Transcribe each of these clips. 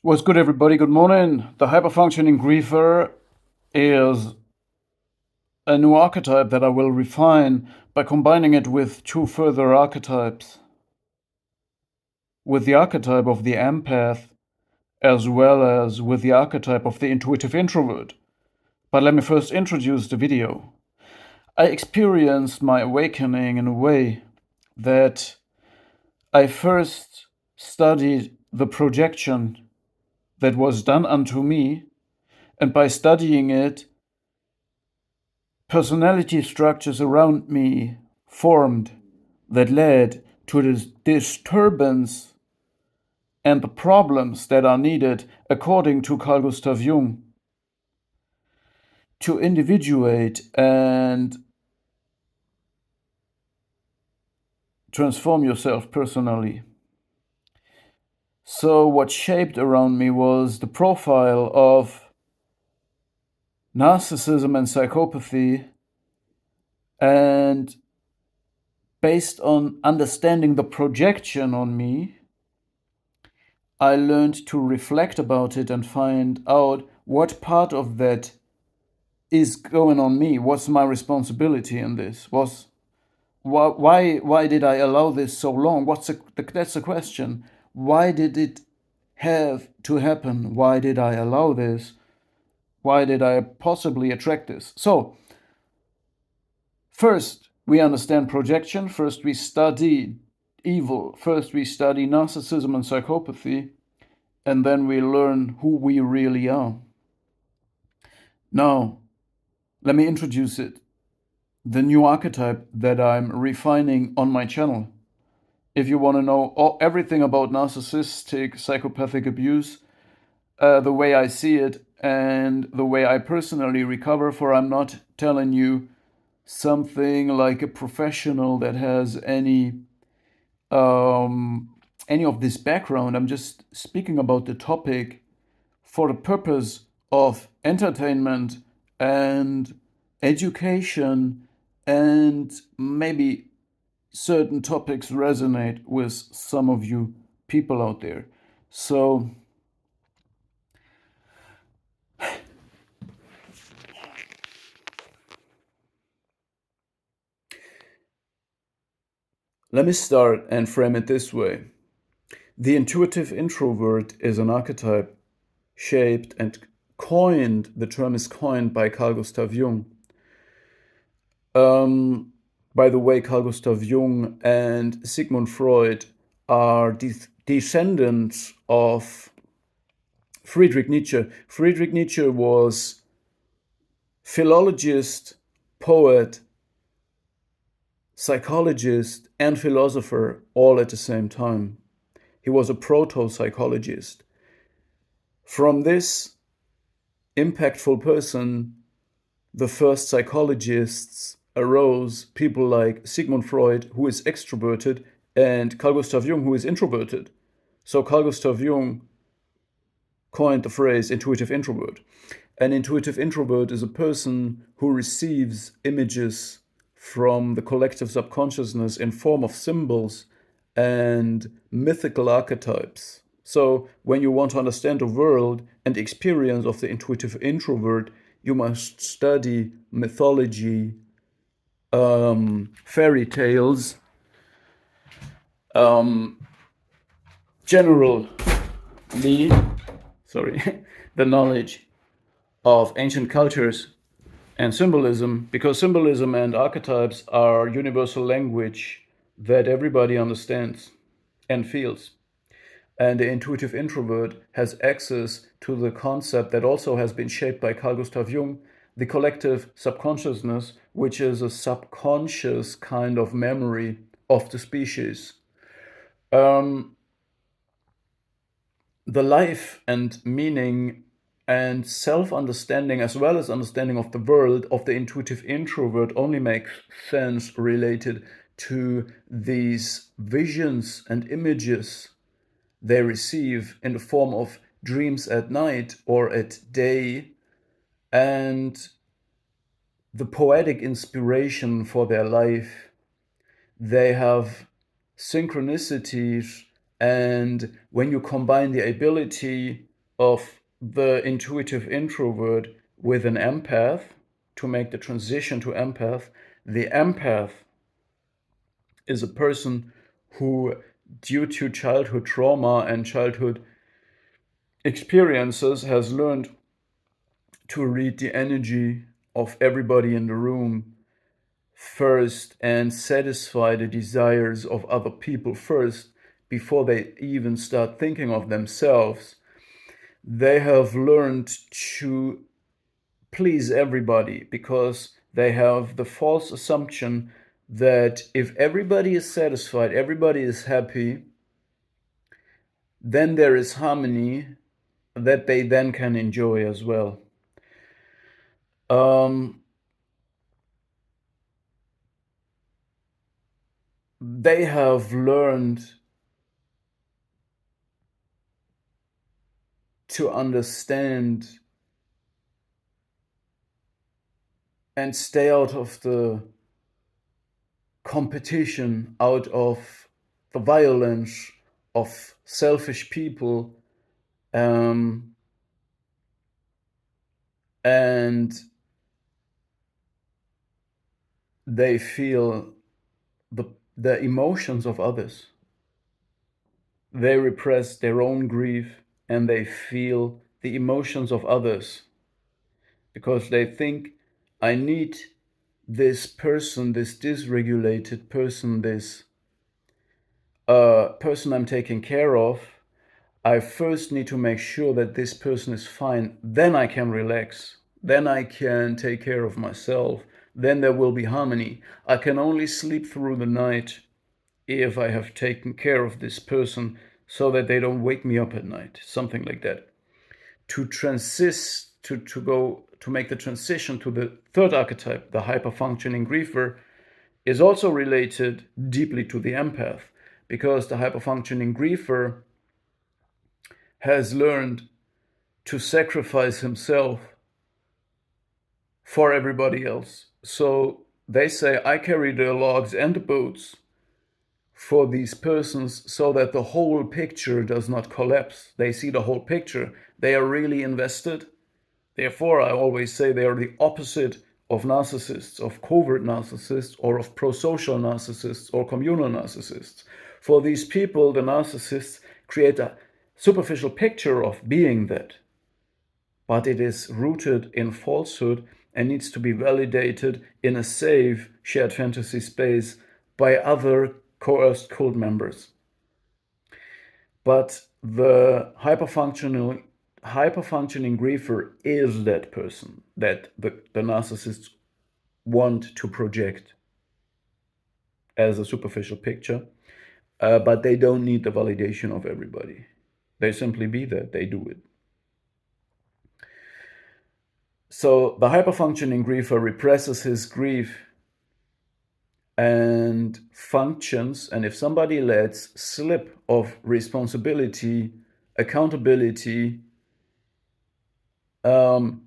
What's good, everybody? Good morning. The Hyperfunctioning Griefer is a new archetype that I will refine by combining it with two further archetypes, with the archetype of the Empath as well as with the archetype of the Intuitive Introvert. But let me first introduce the video. I experienced my awakening in a way that I first studied the projection that was done unto me, and by studying it, personality structures around me formed that led to this disturbance and the problems that are needed, according to Carl Gustav Jung, to individuate and transform yourself personally. So what shaped around me was the profile of narcissism and psychopathy, and based on understanding the projection on me, I learned to reflect about it and find out what part of that is going on me. What's my responsibility in this? Why did I allow this so long? That's the question. Why did it have to happen? Why did I allow this? Why did I possibly attract this? So, first we understand projection. First we study evil. First we study narcissism and psychopathy. And then we learn who we really are. Now, let me introduce it. The new archetype that I'm refining on my channel. If you want to know everything about narcissistic psychopathic abuse, the way I see it and the way I personally recover, for I'm not telling you something like a professional that has any of this background. I'm just speaking about the topic for the purpose of entertainment and education, and maybe certain topics resonate with some of you people out there. So let me start and frame it this way. The intuitive introvert is an archetype shaped and coined, the term is coined by Carl Gustav Jung. By the way, Carl Gustav Jung and Sigmund Freud are descendants of Friedrich Nietzsche. Friedrich Nietzsche was philologist, poet, psychologist, and philosopher all at the same time. He was a proto-psychologist. From this impactful person, the first psychologists arose, people like Sigmund Freud, who is extroverted, and Carl Gustav Jung, who is introverted. So Carl Gustav Jung coined the phrase intuitive introvert. An intuitive introvert is a person who receives images from the collective subconsciousness in form of symbols and mythical archetypes. So when you want to understand the world and experience of the intuitive introvert, you must study mythology, fairy tales, generally, the knowledge of ancient cultures and symbolism, because symbolism and archetypes are universal language that everybody understands and feels. And the intuitive introvert has access to the concept that also has been shaped by Carl Gustav Jung, the collective subconsciousness, which is a subconscious kind of memory of the species. The life and meaning and self-understanding, as well as understanding of the world of the intuitive introvert, only makes sense related to these visions and images they receive in the form of dreams at night or at day, and the poetic inspiration for their life. They have synchronicities, and when you combine the ability of the intuitive introvert with an empath to make the transition to empath. The empath is a person who, due to childhood trauma and childhood experiences, has learned to read the energy of everybody in the room first and satisfy the desires of other people first before they even start thinking of themselves. They have learned to please everybody because they have the false assumption that if everybody is satisfied, everybody is happy, then there is harmony that they then can enjoy as well. They have learned to understand and stay out of the competition, out of the violence of selfish people, and they feel the emotions of others. They repress their own grief and they feel the emotions of others because they think, I need this person, this dysregulated person, this person I'm taking care of. I first need to make sure that this person is fine. Then I can relax. Then I can take care of myself. Then there will be harmony. I can only sleep through the night if I have taken care of this person so that they don't wake me up at night. Something like that. To make the transition to the third archetype, the hyperfunctioning griefer, is also related deeply to the empath, because the hyperfunctioning griefer has learned to sacrifice himself for everybody else. So they say, I carry the logs and the boats for these persons so that the whole picture does not collapse. They see the whole picture. They are really invested. Therefore, I always say they are the opposite of narcissists, of covert narcissists, or of prosocial narcissists or communal narcissists. For these people, the narcissists create a superficial picture of being that, but it is rooted in falsehood and needs to be validated in a safe shared fantasy space by other coerced cult members. But the hyperfunctioning griefer is that person that the narcissists want to project as a superficial picture, but they don't need the validation of everybody. They simply be that, they do it. So the hyperfunctioning griefer represses his grief and functions, and if somebody lets slip of responsibility, accountability,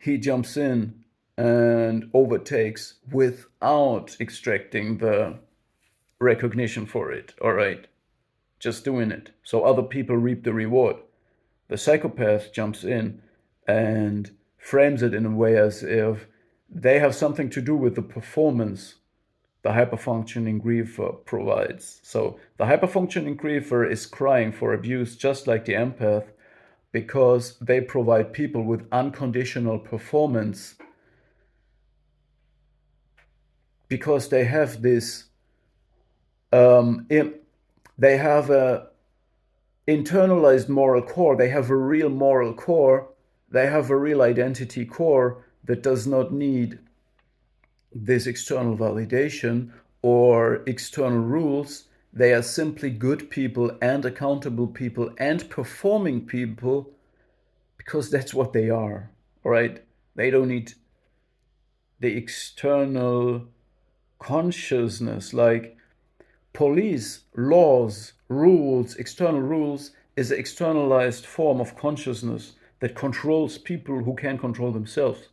he jumps in and overtakes without extracting the recognition for it. All right, just doing it. So other people reap the reward. The psychopath jumps in and frames it in a way as if they have something to do with the performance the hyperfunctioning griefer provides. So the hyperfunctioning griefer is crying for abuse just like the empath, because they provide people with unconditional performance, because they have this they have a internalized moral core. They have a real moral core. They have a real identity core that does not need this external validation or external rules. They are simply good people and accountable people and performing people because that's what they are, right? They don't need the external consciousness like police, laws, rules. External rules is an externalized form of consciousness that controls people who can't control themselves.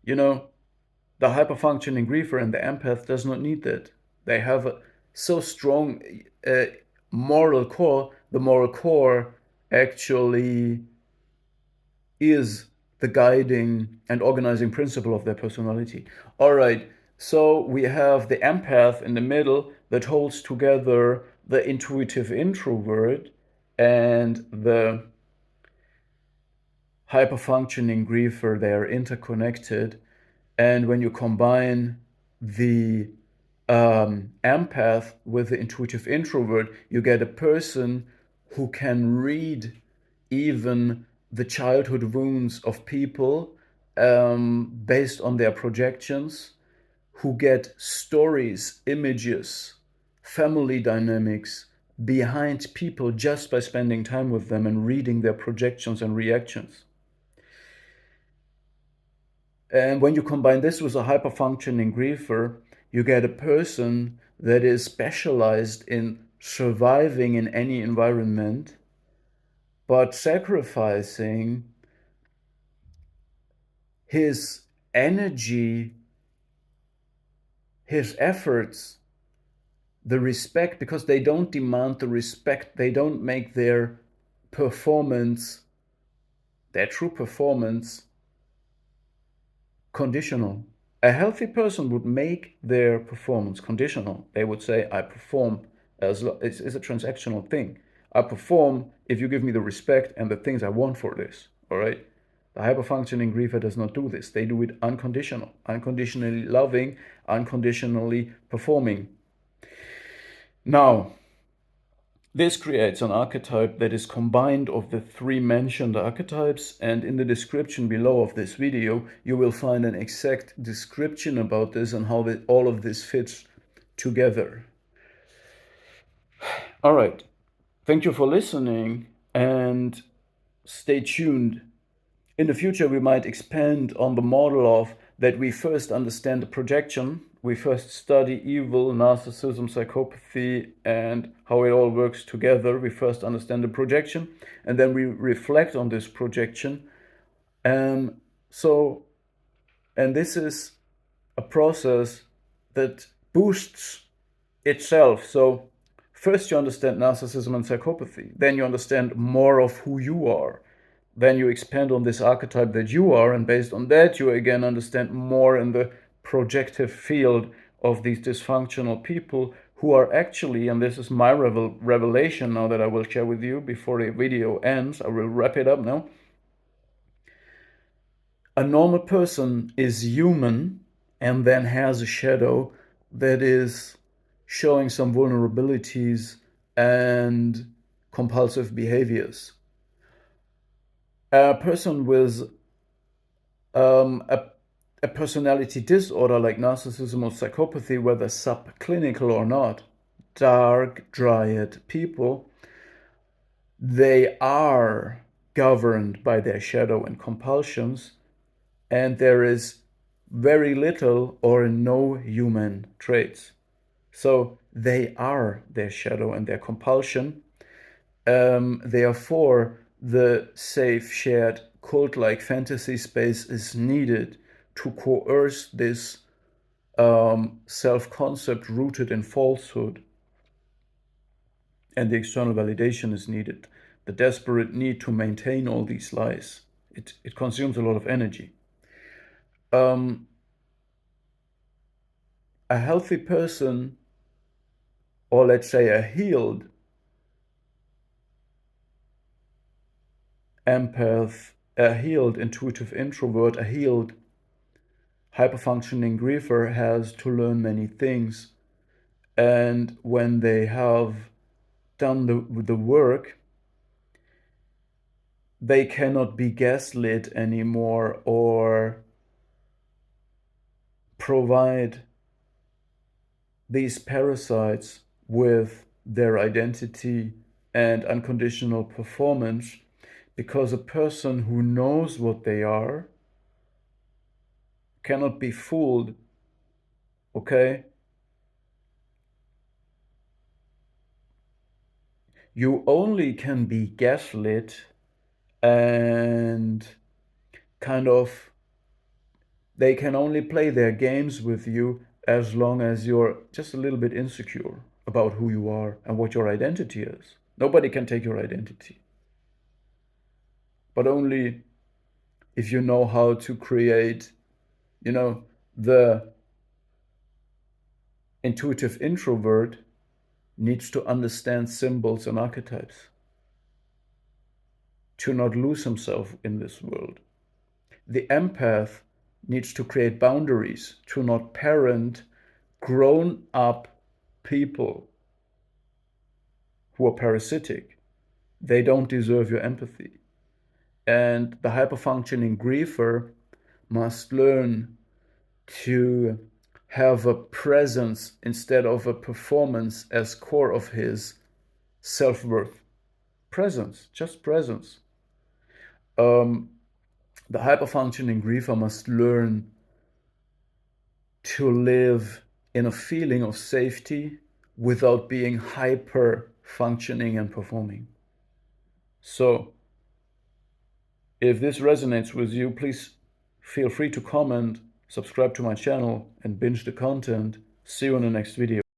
You know, the hyperfunctioning griefer and the empath does not need that. They have a so strong moral core. The moral core actually is the guiding and organizing principle of their personality. All right, so we have the empath in the middle that holds together the intuitive introvert and the hyperfunctioning griefer. They are interconnected. And when you combine the empath with the intuitive introvert, you get a person who can read even the childhood wounds of people based on their projections, who get stories, images, family dynamics behind people just by spending time with them and reading their projections and reactions. And when you combine this with a hyper-functioning griefer, you get a person that is specialized in surviving in any environment, but sacrificing his energy, his efforts, the respect, because they don't demand the respect, they don't make their performance, their true performance, conditional. A healthy person would make their performance conditional. They would say, I perform as it's a transactional thing. I perform if you give me the respect and the things I want for this. All right. The hyperfunctioning griefer does not do this. They do it unconditional, unconditionally loving, unconditionally performing. Now, this creates an archetype that is combined of the three mentioned archetypes, and in the description below of this video you will find an exact description about this and how all of this fits together. All right, thank you for listening and stay tuned. In the future we might expand on the model of that we first understand the projection, we first study evil, narcissism, psychopathy, and how it all works together. We first understand the projection, and then we reflect on this projection. And this is a process that boosts itself. So first you understand narcissism and psychopathy, then you understand more of who you are. Then you expand on this archetype that you are, and based on that you again understand more in the projective field of these dysfunctional people who are actually, and this is my revelation now that I will share with you before the video ends, I will wrap it up now. A normal person is human and then has a shadow that is showing some vulnerabilities and compulsive behaviors. A person with a personality disorder like narcissism or psychopathy, whether subclinical or not, dark dryad people, they are governed by their shadow and compulsions, and there is very little or no human traits. So they are their shadow and their compulsion. Therefore, the safe, shared, cult-like fantasy space is needed to coerce this self-concept rooted in falsehood. And the external validation is needed. The desperate need to maintain all these lies. It consumes a lot of energy. A healthy person, or let's say a healed empath, a healed intuitive introvert, a healed hyperfunctioning griefer has to learn many things. And when they have done the work, they cannot be gaslit anymore or provide these parasites with their identity and unconditional performance, because a person who knows what they are cannot be fooled, okay? You only can be gaslit and kind of, they can only play their games with you as long as you're just a little bit insecure about who you are and what your identity is. Nobody can take your identity, but only if you know how to create, the intuitive introvert needs to understand symbols and archetypes to not lose himself in this world. The empath needs to create boundaries to not parent grown-up people who are parasitic. They don't deserve your empathy. And the hyperfunctioning griefer must learn to have a presence instead of a performance as core of his self-worth. Presence, just presence. The hyperfunctioning griefer must learn to live in a feeling of safety without being hyper functioning and performing. So, if this resonates with you, please feel free to comment, subscribe to my channel, and binge the content. See you in the next video.